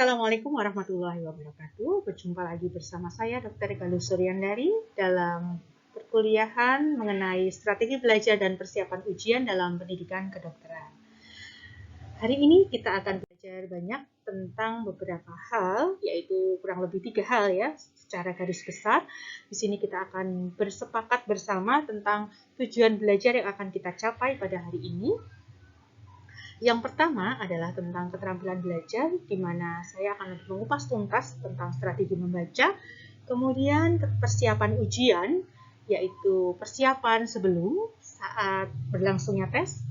Assalamualaikum warahmatullahi wabarakatuh. Berjumpa lagi bersama saya Dr. Galuh Suryandari dalam perkuliahan mengenai strategi belajar dan persiapan ujian dalam pendidikan kedokteran. Hari ini kita akan belajar banyak tentang beberapa hal, yaitu kurang lebih 3 hal ya, secara garis besar. Di sini kita akan bersepakat bersama tentang tujuan belajar yang akan kita capai pada hari ini. Yang pertama adalah tentang keterampilan belajar, di mana saya akan mengupas tuntas tentang strategi membaca, kemudian persiapan ujian, yaitu persiapan sebelum, saat berlangsungnya tes,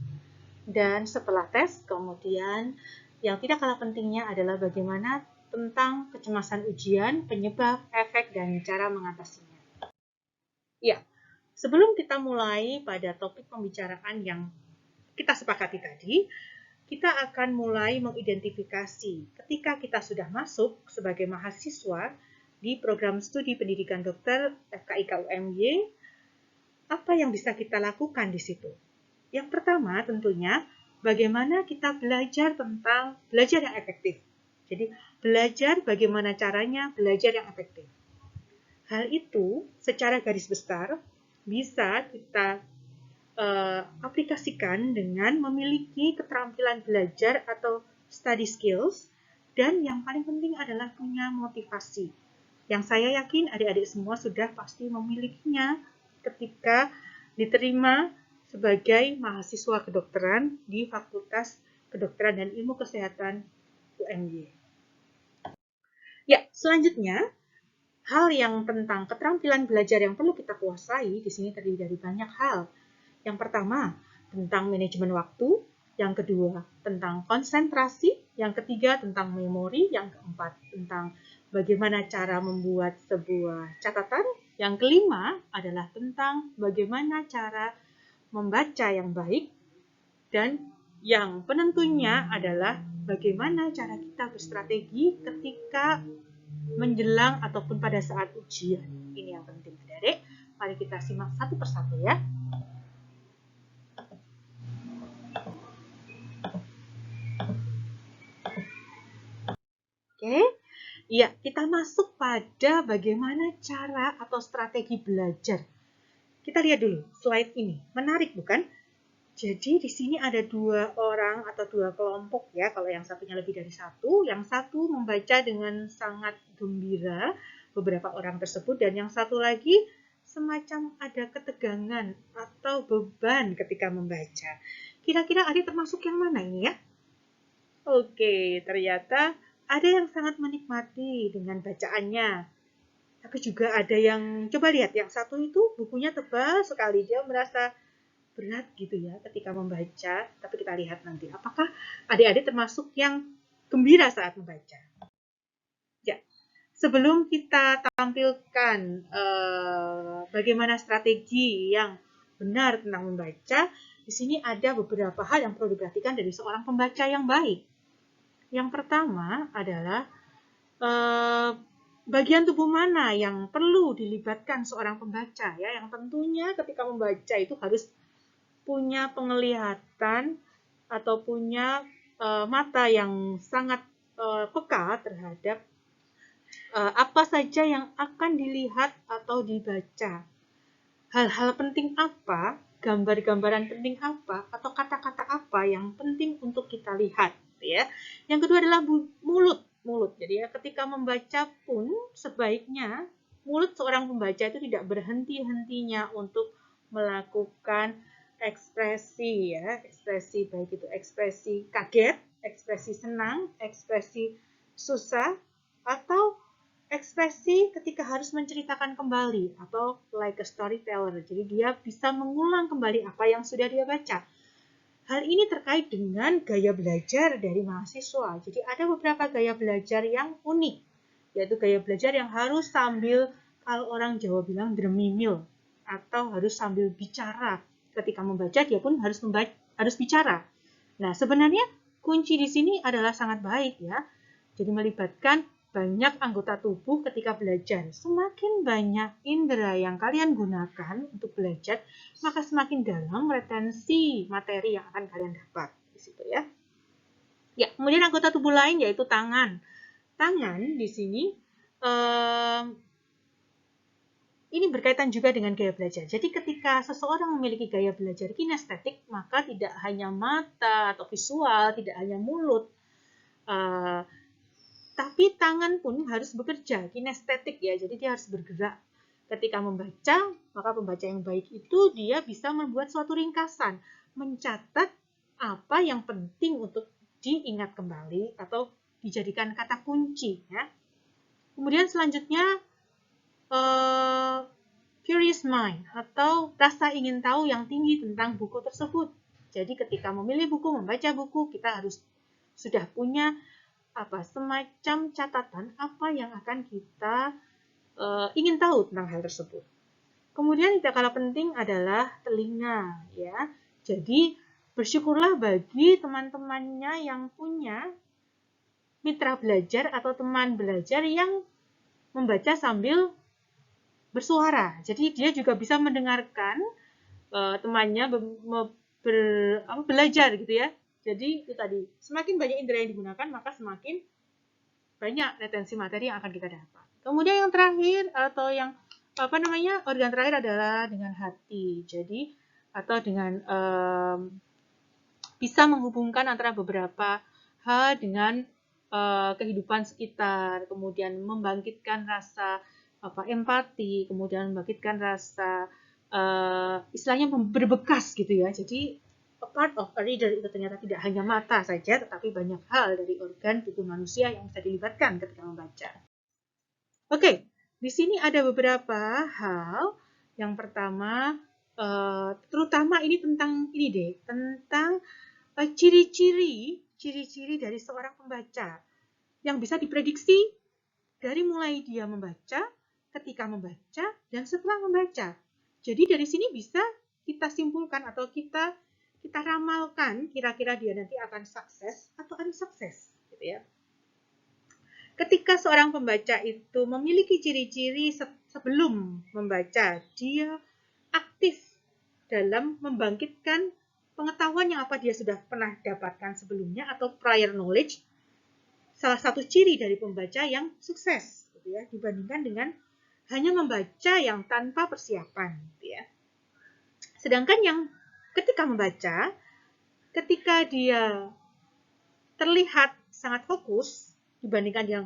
dan setelah tes, kemudian yang tidak kalah pentingnya adalah bagaimana tentang kecemasan ujian, penyebab, efek, dan cara mengatasinya. Ya, sebelum kita mulai pada topik pembicaraan yang kita sepakati tadi, kita akan mulai mengidentifikasi ketika kita sudah masuk sebagai mahasiswa di program studi pendidikan dokter FKIK UMY, apa yang bisa kita lakukan di situ. Yang pertama tentunya bagaimana kita belajar tentang belajar yang efektif. Jadi belajar bagaimana caranya belajar yang efektif. Hal itu secara garis besar bisa kita aplikasikan dengan memiliki keterampilan belajar atau study skills, dan yang paling penting adalah punya motivasi. Yang saya yakin adik-adik semua sudah pasti memilikinya ketika diterima sebagai mahasiswa kedokteran di Fakultas Kedokteran dan Ilmu Kesehatan UMY. Ya, selanjutnya hal yang tentang keterampilan belajar yang perlu kita kuasai di sini terdiri dari banyak hal. Yang pertama, tentang manajemen waktu. Yang kedua, tentang konsentrasi. Yang ketiga, tentang memori. Yang keempat, tentang bagaimana cara membuat sebuah catatan. Yang kelima adalah tentang bagaimana cara membaca yang baik. Dan yang penentunya adalah bagaimana cara kita berstrategi ketika menjelang ataupun pada saat ujian. Ini yang penting, adik-adik. Mari kita simak satu persatu ya. Oke, ya kita masuk pada bagaimana cara atau strategi belajar. Kita lihat dulu slide ini, menarik bukan? Jadi di sini ada 2 orang atau 2 kelompok ya, kalau yang satunya lebih dari satu. Yang satu membaca dengan sangat gembira, beberapa orang tersebut, dan yang satu lagi semacam ada ketegangan atau beban ketika membaca. Kira-kira adik termasuk yang mana ini ya? Oke, ternyata ada yang sangat menikmati dengan bacaannya. Tapi juga ada yang, coba lihat, yang satu itu bukunya tebal sekali. Dia merasa berat gitu ya ketika membaca. Tapi kita lihat nanti, apakah adik-adik termasuk yang gembira saat membaca. Ya, sebelum kita tampilkan bagaimana strategi yang benar tentang membaca, di sini ada beberapa hal yang perlu diperhatikan dari seorang pembaca yang baik. Yang pertama adalah bagian tubuh mana yang perlu dilibatkan seorang pembaca ya, yang tentunya ketika membaca itu harus punya penglihatan atau punya mata yang sangat peka terhadap apa saja yang akan dilihat atau dibaca. Hal-hal penting apa, gambar-gambaran penting apa, atau kata-kata apa yang penting untuk kita lihat ya. Yang kedua adalah mulut. Jadi ya, ketika membaca pun sebaiknya mulut seorang pembaca itu tidak berhenti-hentinya untuk melakukan ekspresi ya, ekspresi baik itu ekspresi kaget, ekspresi senang, ekspresi susah, atau ekspresi ketika harus menceritakan kembali atau like a storyteller. Jadi dia bisa mengulang kembali apa yang sudah dia baca. Hal ini terkait dengan gaya belajar dari mahasiswa. Jadi ada beberapa gaya belajar yang unik, yaitu gaya belajar yang harus sambil, kalau orang Jawa bilang dremimil, atau harus sambil bicara. Ketika membaca dia pun harus bicara. Nah, sebenarnya kunci di sini adalah sangat baik ya. Jadi melibatkan banyak anggota tubuh ketika belajar. Semakin banyak indera yang kalian gunakan untuk belajar, maka semakin dalam retensi materi yang akan kalian dapat di situ ya. Ya, kemudian anggota tubuh lain yaitu tangan. tangan di sini ini berkaitan juga dengan gaya belajar. Jadi ketika seseorang memiliki gaya belajar kinestetik, maka tidak hanya mata atau visual, tidak hanya mulut, tapi tangan pun harus bekerja, kinestetik ya. Jadi dia harus bergerak. Ketika membaca, maka pembaca yang baik itu dia bisa membuat suatu ringkasan, mencatat apa yang penting untuk diingat kembali atau dijadikan kata kunci ya. Kemudian selanjutnya curious mind atau rasa ingin tahu yang tinggi tentang buku tersebut. Jadi ketika memilih buku, membaca buku, kita harus sudah punya semacam catatan apa yang akan kita ingin tahu tentang hal tersebut. Kemudian tidak kalah penting adalah telinga ya. Jadi bersyukurlah bagi teman-temannya yang punya mitra belajar atau teman belajar yang membaca sambil bersuara. Jadi dia juga bisa mendengarkan temannya belajar gitu ya. Jadi itu tadi, semakin banyak indera yang digunakan, maka semakin banyak retensi materi yang akan kita dapat. Kemudian yang terakhir atau yang organ terakhir adalah dengan hati. Jadi atau dengan bisa menghubungkan antara beberapa hal dengan kehidupan sekitar, kemudian membangkitkan rasa empati, kemudian membangkitkan rasa istilahnya berbekas gitu ya. Jadi a part of a reader itu ternyata tidak hanya mata saja, tetapi banyak hal dari organ tubuh manusia yang bisa dilibatkan ketika membaca. Oke, di sini ada beberapa hal. Yang pertama, terutama ini tentang tentang ciri-ciri dari seorang pembaca yang bisa diprediksi dari mulai dia membaca, ketika membaca, dan setelah membaca. Jadi dari sini bisa kita simpulkan atau kita ramalkan kira-kira dia nanti akan sukses atau unsukses, gitu ya. Ketika seorang pembaca itu memiliki ciri-ciri sebelum membaca, dia aktif dalam membangkitkan pengetahuan yang apa dia sudah pernah dapatkan sebelumnya atau prior knowledge. Salah satu ciri dari pembaca yang sukses, gitu ya, dibandingkan dengan hanya membaca yang tanpa persiapan, gitu ya. Sedangkan yang ketika membaca, ketika dia terlihat sangat fokus dibandingkan yang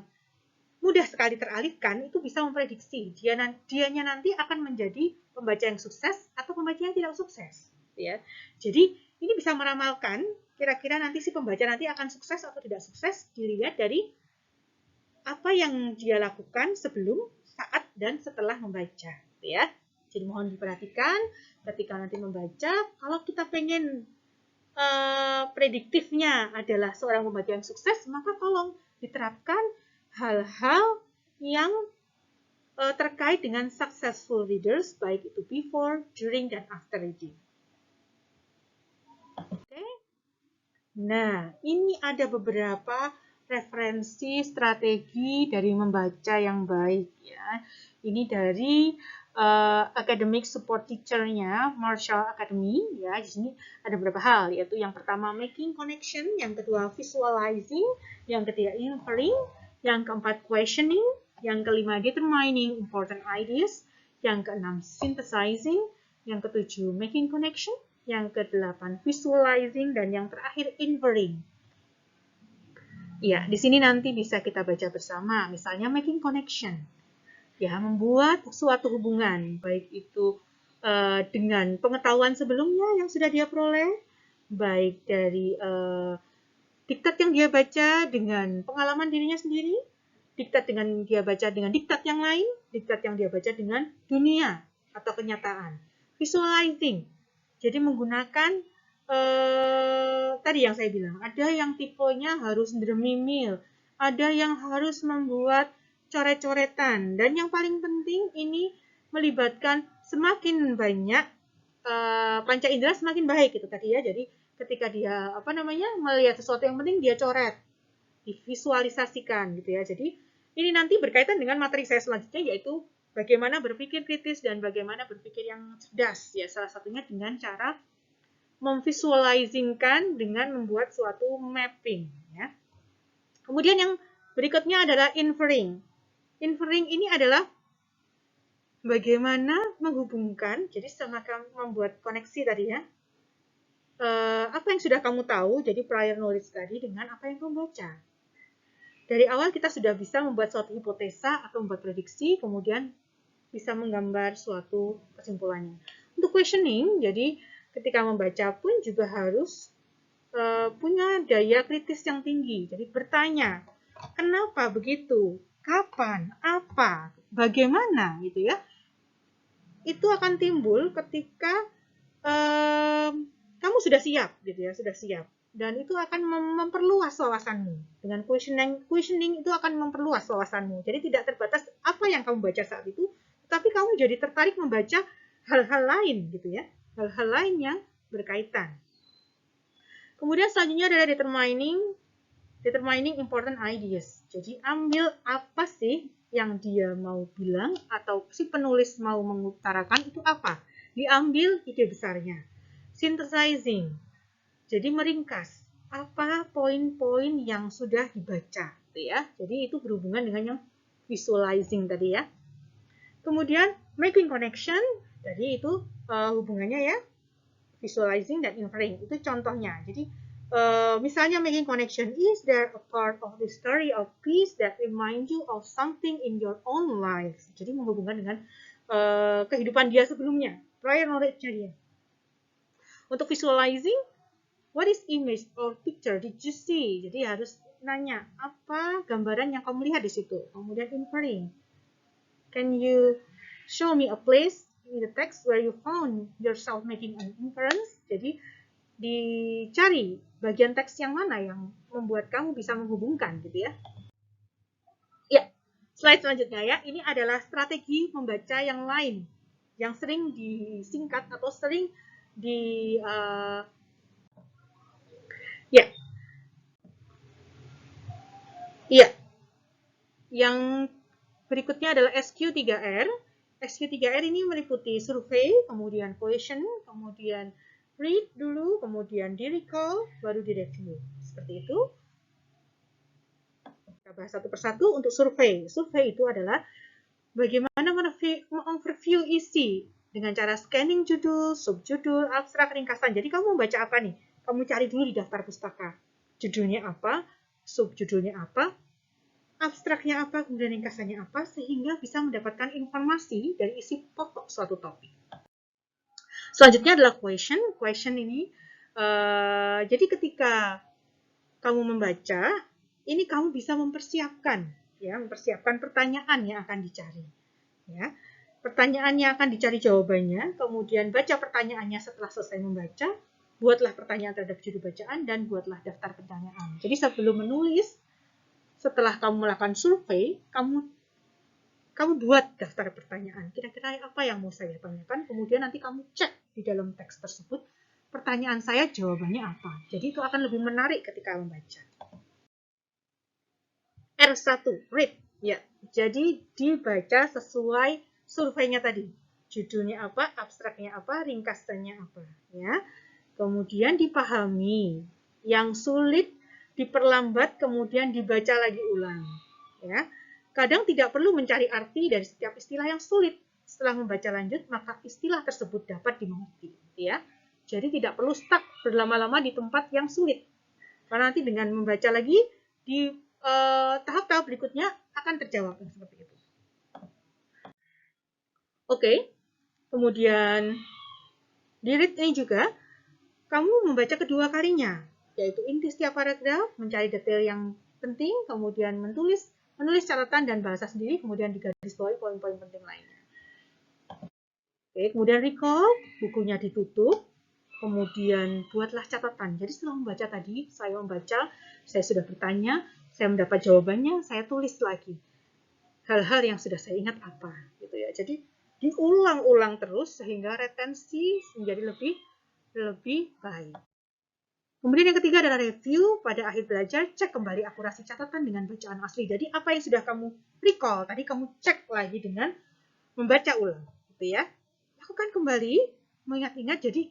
mudah sekali teralihkan, itu bisa memprediksi dianya nanti akan menjadi pembaca yang sukses atau pembaca yang tidak sukses, gitu ya. Jadi ini bisa meramalkan kira-kira nanti si pembaca nanti akan sukses atau tidak sukses dilihat dari apa yang dia lakukan sebelum, saat, dan setelah membaca. Ya. Jadi mohon diperhatikan ketika nanti membaca, kalau kita pengen prediktifnya adalah seorang pembaca yang sukses, maka tolong diterapkan hal-hal yang terkait dengan successful readers, baik itu before, during, dan after reading. Oke. Nah, ini ada beberapa referensi strategi dari membaca yang baik ya. Ini dari academic support teacher-nya Marshall Academy ya. Di sini ada beberapa hal, yaitu yang pertama making connection, yang kedua visualizing, yang ketiga inferring, yang keempat questioning, yang kelima determining important ideas, yang keenam synthesizing, yang ketujuh making connection, yang ke-8 visualizing, dan yang terakhir inferring. Ya, di sini nanti bisa kita baca bersama, misalnya making connection. Ya, membuat suatu hubungan, baik itu dengan pengetahuan sebelumnya yang sudah dia peroleh, baik dari diktat yang dia baca dengan pengalaman dirinya sendiri, diktat dengan dia baca dengan diktat yang lain, diktat yang dia baca dengan dunia atau kenyataan. Visualizing. Jadi menggunakan tadi yang saya bilang, ada yang tipenya harus dramimil, ada yang harus membuat coret-coretan, dan yang paling penting ini melibatkan semakin banyak panca indera semakin baik itu tadi ya. Jadi ketika dia melihat sesuatu yang penting dia coret, divisualisasikan gitu ya. Jadi ini nanti berkaitan dengan materi saya selanjutnya, yaitu bagaimana berpikir kritis dan bagaimana berpikir yang cerdas ya. Salah satunya dengan cara memvisualisingkan dengan membuat suatu mapping ya. Kemudian yang Berikutnya adalah inferring. Inferring ini adalah bagaimana menghubungkan, jadi setelah kamu membuat koneksi tadi ya, apa yang sudah kamu tahu, jadi prior knowledge tadi, dengan apa yang kamu baca. Dari awal kita sudah bisa membuat suatu hipotesa atau membuat prediksi, kemudian bisa menggambar suatu kesimpulannya. Untuk questioning, jadi ketika membaca pun juga harus punya daya kritis yang tinggi. Jadi bertanya, kenapa begitu? Kapan? Apa? Bagaimana? Gitu ya. Itu akan timbul ketika kamu sudah siap, gitu ya, sudah siap. Dan itu akan memperluas wawasanmu. Dengan questioning itu akan memperluas wawasanmu. Jadi tidak terbatas apa yang kamu baca saat itu, tapi kamu jadi tertarik membaca hal-hal lain, gitu ya, hal-hal lain yang berkaitan. Kemudian selanjutnya adalah determining important ideas. Jadi ambil apa sih yang dia mau bilang atau si penulis mau mengutarakan itu apa. Diambil ide besarnya. Synthesizing. Jadi meringkas apa poin-poin yang sudah dibaca, gitu ya. Jadi itu berhubungan dengan yang visualizing tadi ya. Kemudian making connection, jadi itu hubungannya ya, visualizing dan inferring, itu contohnya. Jadi misalnya making connection, is there a part of the story of peace that reminds you of something in your own life? Jadi menghubungkan dengan kehidupan dia sebelumnya, prior knowledge-nya dia. Untuk visualizing, what is image or picture did you see? Jadi harus nanya, apa gambaran yang kamu lihat di situ? Kemudian inferring, can you show me a place in the text where you found yourself making an inference? Jadi dicari bagian teks yang mana yang membuat kamu bisa menghubungkan, gitu ya. Ya, slide selanjutnya ya. Ini adalah strategi membaca yang lain yang sering disingkat atau sering yang berikutnya adalah SQ3R. SQ3R ini meliputi survei, kemudian question, kemudian read dulu, kemudian di recall, baru di review. Seperti itu. Kita bahas satu persatu. Untuk survei. Survei itu adalah bagaimana mengoverview isi dengan cara scanning judul, subjudul, abstrak, ringkasan. Jadi kamu membaca apa nih? Kamu cari dulu di daftar pustaka. Judulnya apa, subjudulnya apa, abstraknya apa, kemudian ringkasannya apa, sehingga bisa mendapatkan informasi dari isi pokok suatu topik. Selanjutnya adalah question. Question ini, jadi ketika kamu membaca, ini kamu bisa mempersiapkan, ya, mempersiapkan pertanyaan yang akan dicari. Ya, pertanyaannya akan dicari jawabannya, kemudian baca pertanyaannya setelah selesai membaca, buatlah pertanyaan terhadap judul bacaan, dan buatlah daftar pertanyaan. Jadi sebelum menulis, setelah kamu melakukan survei, kamu buat daftar pertanyaan. Kira-kira apa yang mau saya tanyakan, kemudian nanti kamu cek di dalam teks tersebut, pertanyaan saya jawabannya apa. Jadi itu akan lebih menarik ketika membaca. R1, read. Ya, jadi dibaca sesuai surveinya tadi. Judulnya apa, abstraknya apa, ringkasannya apa. Ya. Kemudian dipahami. Yang sulit diperlambat, kemudian dibaca lagi ulang. Ya. Kadang tidak perlu mencari arti dari setiap istilah yang sulit. Setelah membaca lanjut, maka istilah tersebut dapat dimengerti. Ya. Jadi tidak perlu stuck berlama-lama di tempat yang sulit. Karena nanti dengan membaca lagi, di tahap-tahap berikutnya akan terjawab seperti itu. Oke. Kemudian di read ini juga, kamu membaca kedua kalinya, yaitu inti setiap paragraf, mencari detail yang penting, kemudian menulis catatan dan bahasa sendiri, kemudian digarisbawahi poin-poin penting lainnya. Oke, kemudian recall, bukunya ditutup, kemudian buatlah catatan. Jadi setelah membaca tadi, saya membaca, saya sudah bertanya, saya mendapat jawabannya, saya tulis lagi hal-hal yang sudah saya ingat apa, gitu ya. Jadi diulang-ulang terus sehingga retensi menjadi lebih baik. Kemudian yang ketiga adalah review. Pada akhir belajar, cek kembali akurasi catatan dengan bacaan asli. Jadi apa yang sudah kamu recall, tadi kamu cek lagi dengan membaca ulang, gitu ya. Lakukan kembali, mengingat-ingat. Jadi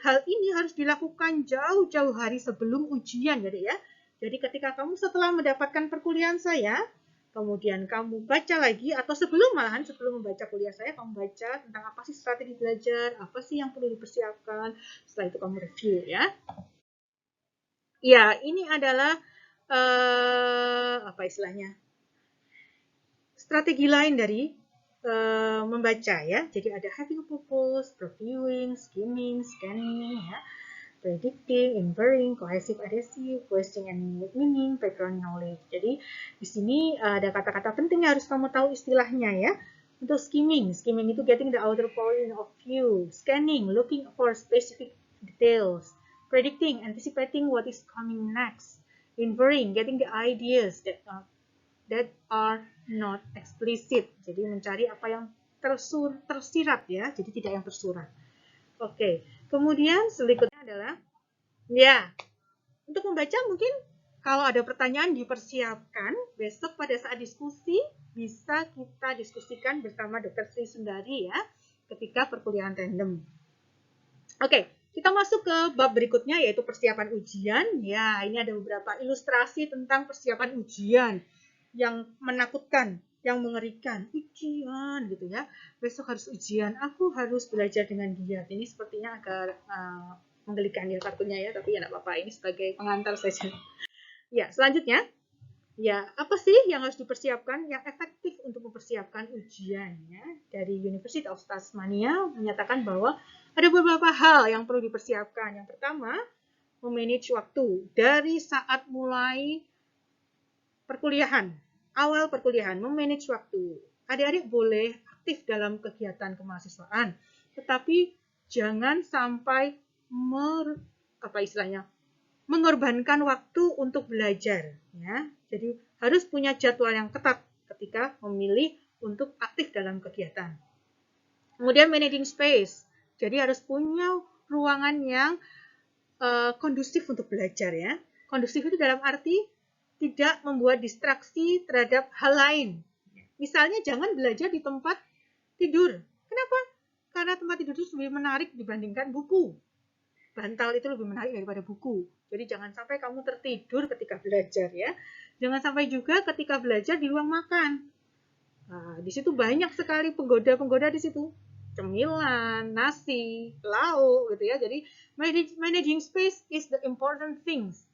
hal ini harus dilakukan jauh-jauh hari sebelum ujian, jadi ya. Jadi ketika kamu setelah mendapatkan perkuliahan saya, kemudian kamu baca lagi, atau sebelum membaca kuliah saya, kamu baca tentang apa sih strategi belajar, apa sih yang perlu dipersiapkan, setelah itu kamu review ya. Ya, ini adalah apa istilahnya, strategi lain dari membaca ya. Jadi ada having a purpose, previewing, skimming, scanning ya, predicting, inferring, cohesive, adhesive, questioning and meaning, background knowledge. Jadi di sini ada kata-kata penting yang harus kamu tahu istilahnya ya. Untuk skimming itu getting the outer point of view. Scanning, looking for specific details. Predicting, anticipating what is coming next. Inferring, getting the ideas that are not explicit. Jadi mencari apa yang tersirat ya, jadi tidak yang tersurat. Oke, kemudian selanjutnya adalah ya, untuk membaca mungkin kalau ada pertanyaan dipersiapkan besok pada saat diskusi bisa kita diskusikan bersama Dr. Sri Sundari ya ketika perkuliahan tandem. Oke, kita masuk ke bab berikutnya yaitu persiapan ujian. Ya, ini ada beberapa ilustrasi tentang persiapan ujian yang menakutkan, yang mengerikan. Ujian gitu ya. Besok harus ujian, aku harus belajar dengan giat. Ini sepertinya agak menggelikan ya kartunya ya, tapi ya tidak apa-apa, ini sebagai pengantar saja. Ya, selanjutnya, ya apa sih yang harus dipersiapkan, yang efektif untuk mempersiapkan ujian ya? Dari University of Tasmania menyatakan bahwa ada beberapa hal yang perlu dipersiapkan. Yang pertama, memanage waktu dari saat mulai perkuliahan, awal perkuliahan, memanage waktu. Adik-adik boleh aktif dalam kegiatan kemahasiswaan, tetapi jangan sampai mengorbankan waktu untuk belajar ya. Jadi harus punya jadwal yang ketat ketika memilih untuk aktif dalam kegiatan. Kemudian managing space. Jadi harus punya ruangan yang kondusif untuk belajar ya. Kondusif itu dalam arti tidak membuat distraksi terhadap hal lain. Misalnya jangan belajar di tempat tidur. Kenapa? Karena tempat tidur itu lebih menarik dibandingkan buku. Bantal itu lebih menarik daripada buku. Jadi jangan sampai kamu tertidur ketika belajar ya. Jangan sampai juga ketika belajar di ruang makan. Nah, di situ banyak sekali penggoda-penggoda di situ. Cemilan, nasi, lauk gitu ya. Jadi managing space is the important things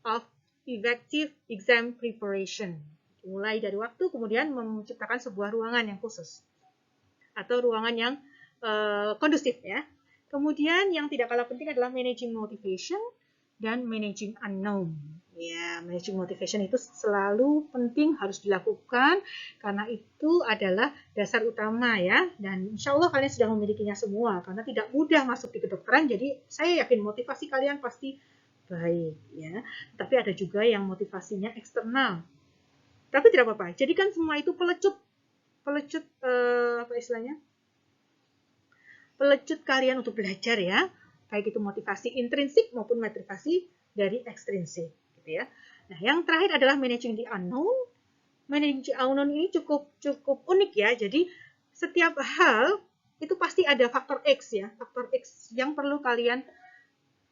of effective exam preparation. Mulai dari waktu kemudian menciptakan sebuah ruangan yang khusus atau ruangan yang kondusif ya. Kemudian yang tidak kalah penting adalah managing motivation dan managing unknown. Ya, managing motivation itu selalu penting, harus dilakukan karena itu adalah dasar utama ya. Dan insya Allah kalian sudah memilikinya semua karena tidak mudah masuk di kedokteran. Jadi saya yakin motivasi kalian pasti baik ya. Tapi ada juga yang motivasinya eksternal. Tapi tidak apa-apa. Jadikan semua itu pelecut apa istilahnya? Pelecut kalian untuk belajar ya, baik itu motivasi intrinsik maupun motivasi dari ekstrinsik gitu ya. Nah, yang terakhir adalah managing the unknown. Managing the unknown ini cukup unik ya. Jadi setiap hal itu pasti ada faktor X ya, faktor X yang perlu kalian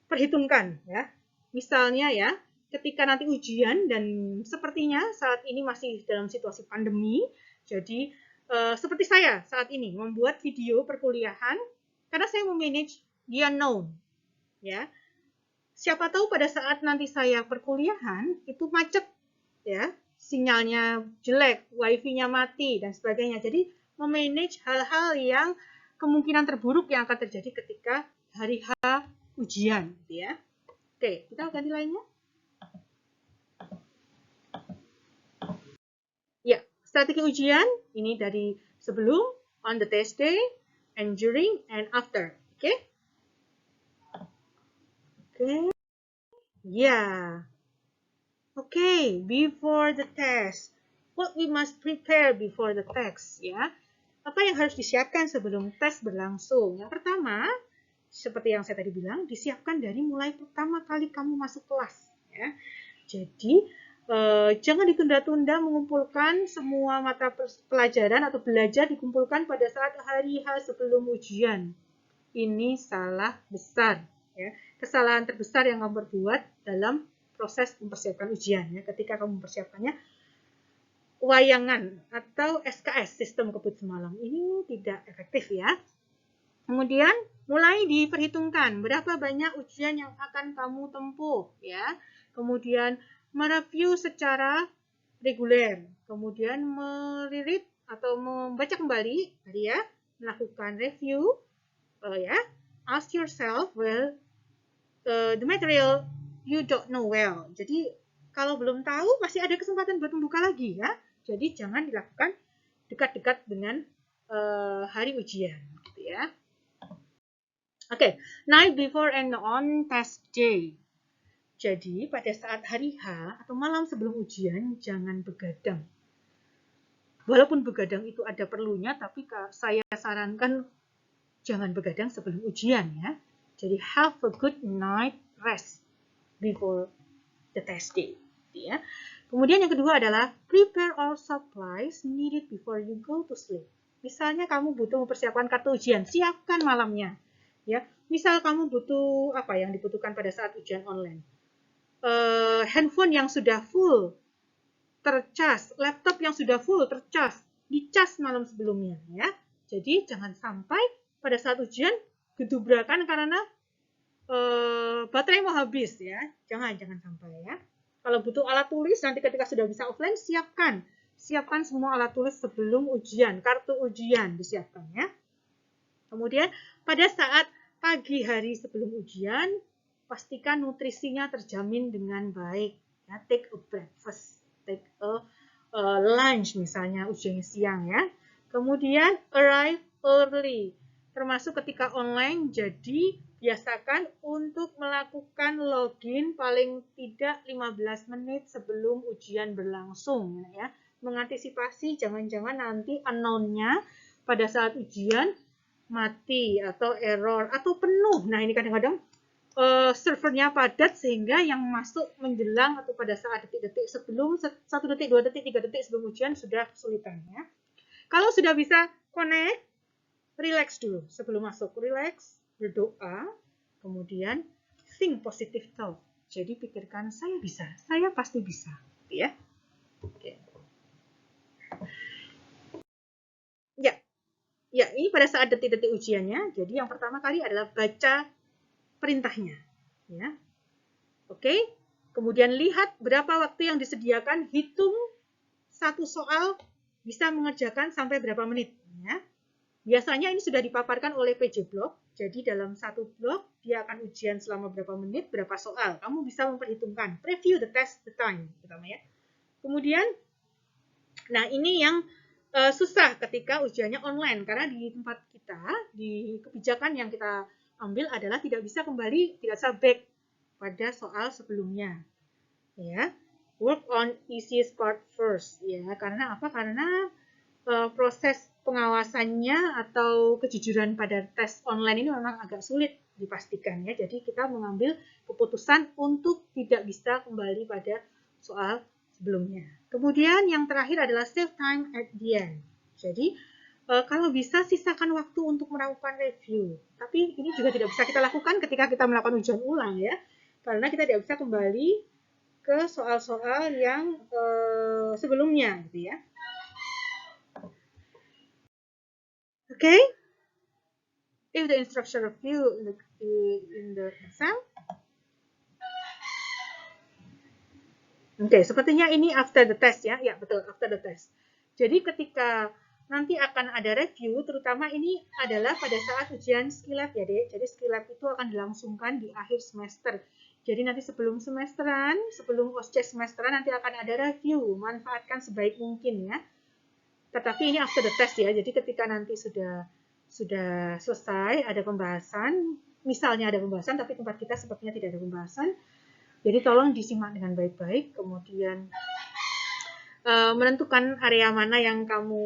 perhitungkan ya. Misalnya ya, ketika nanti ujian dan sepertinya saat ini masih dalam situasi pandemi, jadi seperti saya saat ini membuat video perkuliahan karena saya memanage the unknown ya. Siapa tahu pada saat nanti saya perkuliahan itu macet ya, sinyalnya jelek, wifi-nya mati dan sebagainya. Jadi memanage hal-hal yang kemungkinan terburuk yang akan terjadi ketika hari H ujian gitu ya. Oke, kita ganti lainnya. Ya, strategi ujian ini dari sebelum, on the test day, and during, and after. Oke? Oke. Ya. Oke, before the test. What we must prepare before the test, ya. Apa yang harus disiapkan sebelum tes berlangsung? Yang pertama, seperti yang saya tadi bilang, disiapkan dari mulai pertama kali kamu masuk kelas, ya. Jadi, jangan ditunda-tunda mengumpulkan semua mata pelajaran atau belajar dikumpulkan pada saat hari H sebelum ujian. Ini salah besar. Ya. Kesalahan terbesar yang kamu perbuat dalam proses mempersiapkan ujian ya. Ketika kamu mempersiapkannya wayangan atau SKS, sistem kebut semalam, ini tidak efektif ya. Kemudian mulai diperhitungkan berapa banyak ujian yang akan kamu tempuh ya. Kemudian mereview secara reguler, kemudian melirik atau membaca kembali tadi ya, melakukan review ya. Ask yourself, well, the material you don't know well. Jadi kalau belum tahu masih ada kesempatan buat membuka lagi ya. Jadi jangan dilakukan dekat-dekat dengan hari ujian, gitu ya. Oke, night before and on test day. Jadi pada saat hari H atau malam sebelum ujian jangan begadang. Walaupun begadang itu ada perlunya, tapi saya sarankan jangan begadang sebelum ujian ya. Jadi have a good night rest before the test day. Ya. Kemudian yang kedua adalah prepare all supplies needed before you go to sleep. Misalnya kamu butuh mempersiapkan kartu ujian, siapkan malamnya. Ya, misal kamu butuh apa yang dibutuhkan pada saat ujian online? Handphone yang sudah full tercas, laptop yang sudah full tercas, dicas malam sebelumnya ya. Jadi jangan sampai pada saat ujian gedubrakan karena baterai mau habis ya. Jangan sampai ya. Kalau butuh alat tulis nanti ketika sudah bisa offline siapkan semua alat tulis sebelum ujian, kartu ujian disiapkan ya. Kemudian pada saat pagi hari sebelum ujian pastikan nutrisinya terjamin dengan baik ya. Take a breakfast, take a lunch misalnya ujian siang ya. Kemudian arrive early, termasuk ketika online, jadi biasakan untuk melakukan login paling tidak 15 menit sebelum ujian berlangsung ya. Mengantisipasi jangan-jangan nanti unknown-nya pada saat ujian mati atau error atau penuh. Nah, ini kadang-kadang servernya padat sehingga yang masuk menjelang atau pada saat detik-detik sebelum 1 detik, 2 detik, 3 detik sebelum ujian sudah kesulitan ya. Kalau sudah bisa connect, relax dulu sebelum masuk. Relax, berdoa, kemudian think positive thought. Jadi pikirkan saya bisa, saya pasti bisa, ya. Oke. Ya, ini pada saat detik-detik ujiannya. Jadi yang pertama kali adalah baca perintahnya, ya. Oke. Kemudian lihat berapa waktu yang disediakan, hitung satu soal bisa mengerjakan sampai berapa menit, ya. Biasanya ini sudah dipaparkan oleh PJ Blog. Jadi dalam satu blog dia akan ujian selama berapa menit, berapa soal. Kamu bisa memperhitungkan. Preview the test, the time, pertama ya. Kemudian, nah ini yang susah ketika ujiannya online karena di tempat kita, di kebijakan yang kita ambil adalah tidak bisa kembali, tidak bisa back pada soal sebelumnya. Ya, work on easiest part first. Ya, karena apa? Karena proses pengawasannya atau kejujuran pada tes online ini memang agak sulit dipastikan ya. Jadi kita mengambil keputusan untuk tidak bisa kembali pada soal sebelumnya. Kemudian yang terakhir adalah save time at the end. Jadi kalau bisa sisakan waktu untuk melakukan review. Tapi ini juga tidak bisa kita lakukan ketika kita melakukan ujian ulang ya. Karena kita tidak bisa kembali ke soal-soal yang sebelumnya gitu ya. Okay, if the instruction review in the exam. Oke, sepertinya ini after the test ya. Ya, betul, after the test. Jadi ketika nanti akan ada review, terutama ini adalah pada saat ujian skill lab ya, Dek. Jadi skill lab itu akan dilangsungkan di akhir semester. Jadi nanti sebelum semesteran, sebelum OSCE semesteran nanti akan ada review. Manfaatkan sebaik mungkin ya. Tetapi ini after the test ya. Jadi ketika nanti sudah selesai, ada pembahasan, misalnya ada pembahasan, tapi tempat kita sepertinya tidak ada pembahasan. Jadi tolong disimak dengan baik-baik, kemudian menentukan area mana yang kamu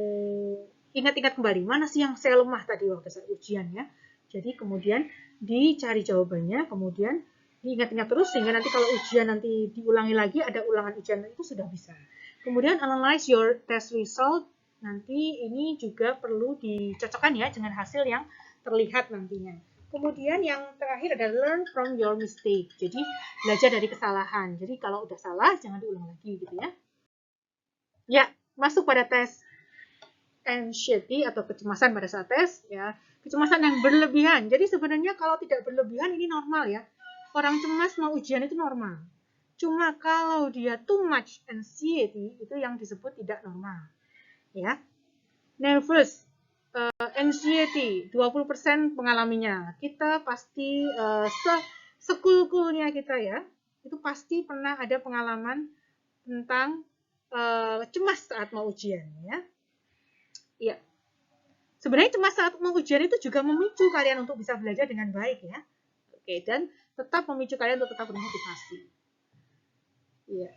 ingat-ingat kembali, mana sih yang saya lemah tadi waktu saat ujian ya. Jadi kemudian dicari jawabannya, kemudian diingat-ingat terus sehingga nanti kalau ujian nanti diulangi lagi, ada ulangan ujian itu sudah bisa. Kemudian analyze your test result, nanti ini juga perlu dicocokkan ya dengan hasil yang terlihat nantinya. Kemudian yang terakhir ada learn from your mistake. Jadi belajar dari kesalahan. Jadi kalau udah salah jangan diulang lagi gitu ya. Ya, masuk pada tes anxiety atau kecemasan pada saat tes ya. Kecemasan yang berlebihan. Jadi sebenarnya kalau tidak berlebihan ini normal ya. Orang cemas mau ujian itu normal. Cuma kalau dia too much anxiety itu yang disebut tidak normal. Ya. Nervous, anxiety 20% mengalaminya. Kita pasti sekulkulnya kita ya, itu pasti pernah ada pengalaman tentang cemas saat mau ujian ya. Iya. Sebenarnya cemas saat mau ujian itu juga memicu kalian untuk bisa belajar dengan baik ya. Oke, dan tetap memicu kalian untuk tetap bermotivasi. Iya.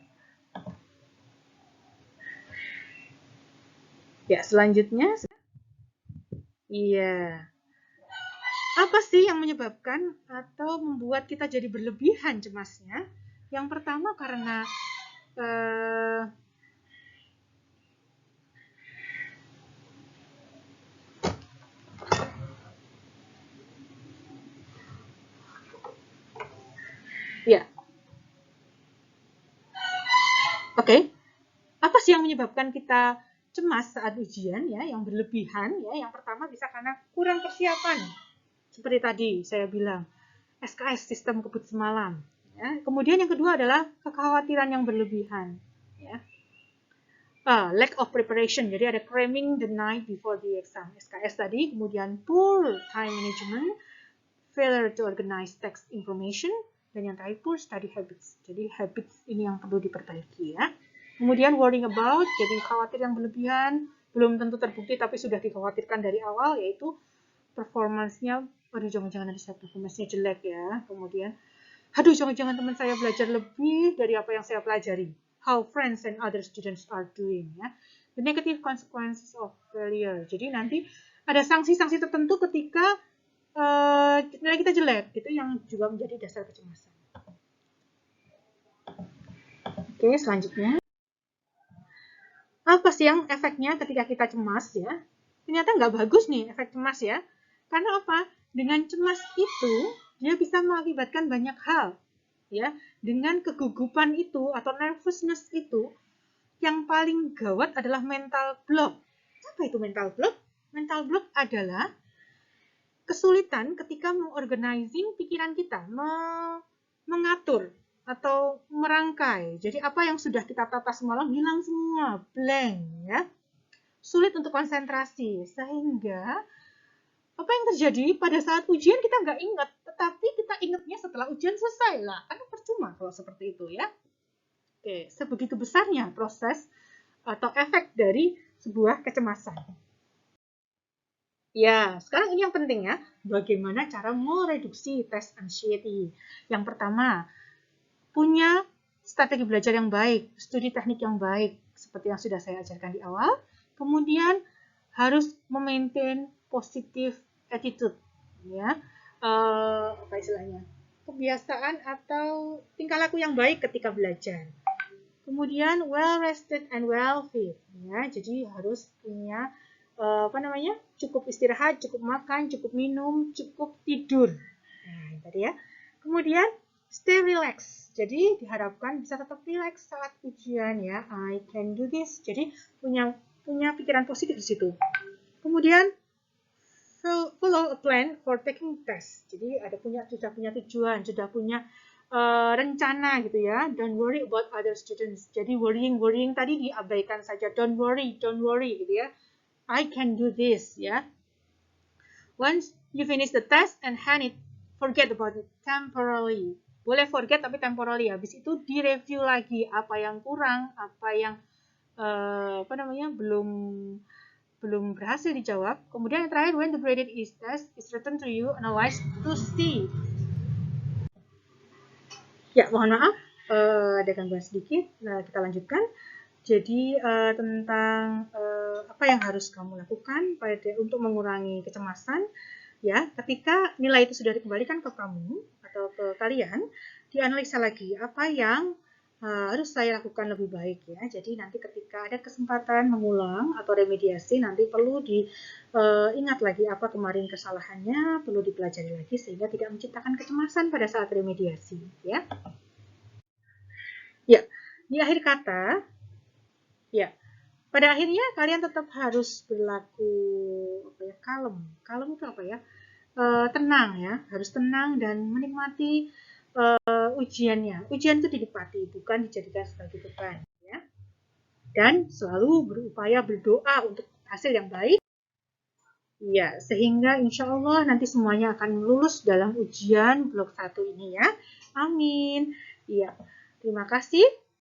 Ya, selanjutnya iya. Apa sih yang menyebabkan atau membuat kita jadi berlebihan cemasnya? Yang pertama karena ya. Oke. Apa sih yang menyebabkan kita cemas saat ujian ya, yang berlebihan ya? Yang pertama bisa karena kurang persiapan. Seperti tadi saya bilang, SKS sistem kebut semalam. Ya. Kemudian yang kedua adalah kekhawatiran yang berlebihan. Ya. Lack of preparation, jadi ada cramming the night before the exam. SKS tadi, kemudian poor time management, failure to organize text information, dan yang terakhir poor study habits. Jadi habits ini yang perlu diperbaiki ya. Kemudian worrying about, jadi khawatir yang berlebihan, belum tentu terbukti tapi sudah dikhawatirkan dari awal, yaitu performance-nya, aduh jangan-jangan nanti saya performance-nya jelek ya. Kemudian, aduh jangan-jangan teman saya belajar lebih dari apa yang saya pelajari. How friends and other students are doing ya. The negative consequences of failure. Jadi nanti ada sanksi-sanksi tertentu ketika nilai kita jelek, itu yang juga menjadi dasar kecemasan. Oke, selanjutnya. Apa sih yang efeknya ketika kita cemas ya? Ternyata nggak bagus nih efek cemas ya. Karena apa? Dengan cemas itu, dia bisa mengakibatkan banyak hal. Ya, dengan kegugupan itu atau nervousness itu, yang paling gawat adalah mental block. Apa itu mental block? Mental block adalah kesulitan ketika mengorganizing pikiran kita, mengatur atau merangkai. Jadi apa yang sudah kita tata semalam hilang semua, blank ya. Sulit untuk konsentrasi, sehingga apa yang terjadi pada saat ujian kita nggak ingat, tetapi kita ingatnya setelah ujian selesai lah. Kan percuma kalau seperti itu ya. Oke, sebegitu besarnya proses atau efek dari sebuah kecemasan. Ya, sekarang ini yang penting ya, bagaimana cara mereduksi tes anxiety. Yang pertama, punya strategi belajar yang baik, studi teknik yang baik, seperti yang sudah saya ajarkan di awal. Kemudian harus memaintain positive attitude, ya, apa istilahnya, kebiasaan atau tingkah laku yang baik ketika belajar. Kemudian well rested and well fed, ya, jadi harus punya cukup istirahat, cukup makan, cukup minum, cukup tidur. Nah, tadi ya. Kemudian stay relax. Jadi diharapkan bisa tetap relax saat ujian ya. I can do this. Jadi punya pikiran positif di situ. Kemudian follow a plan for taking test. Jadi sudah punya tujuan, sudah punya rencana gitu ya. Don't worry about other students. Jadi worrying tadi diabaikan saja. Don't worry gitu ya. I can do this ya. Once you finish the test and hand it, forget about it temporarily. Boleh forget tapi temporarily. Habis itu direview lagi apa yang kurang, apa yang belum berhasil dijawab. Kemudian yang terakhir, when the graded test is returned to you, analyze to see. Ya, mohon maaf, ada gangguan sedikit. Nah, kita lanjutkan. Jadi tentang apa yang harus kamu lakukan untuk mengurangi kecemasan, ya. Ketika nilai itu sudah dikembalikan ke kamu atau ke kalian, dianalisa lagi apa yang harus saya lakukan lebih baik ya. Jadi nanti ketika ada kesempatan mengulang atau remediasi, nanti perlu diingat lagi apa kemarin kesalahannya, perlu dipelajari lagi sehingga tidak menciptakan kecemasan pada saat remediasi ya. Ya, di akhir kata, ya, pada akhirnya kalian tetap harus berlaku kalem. Kalem itu apa ya? Tenang ya, harus tenang dan menikmati ujiannya. Ujian itu dinikmati, bukan dijadikan sebagai beban. Ya. Dan selalu berupaya berdoa untuk hasil yang baik. Ya, sehingga insya Allah nanti semuanya akan lulus dalam ujian blok 1 ini ya. Amin. Ya, terima kasih.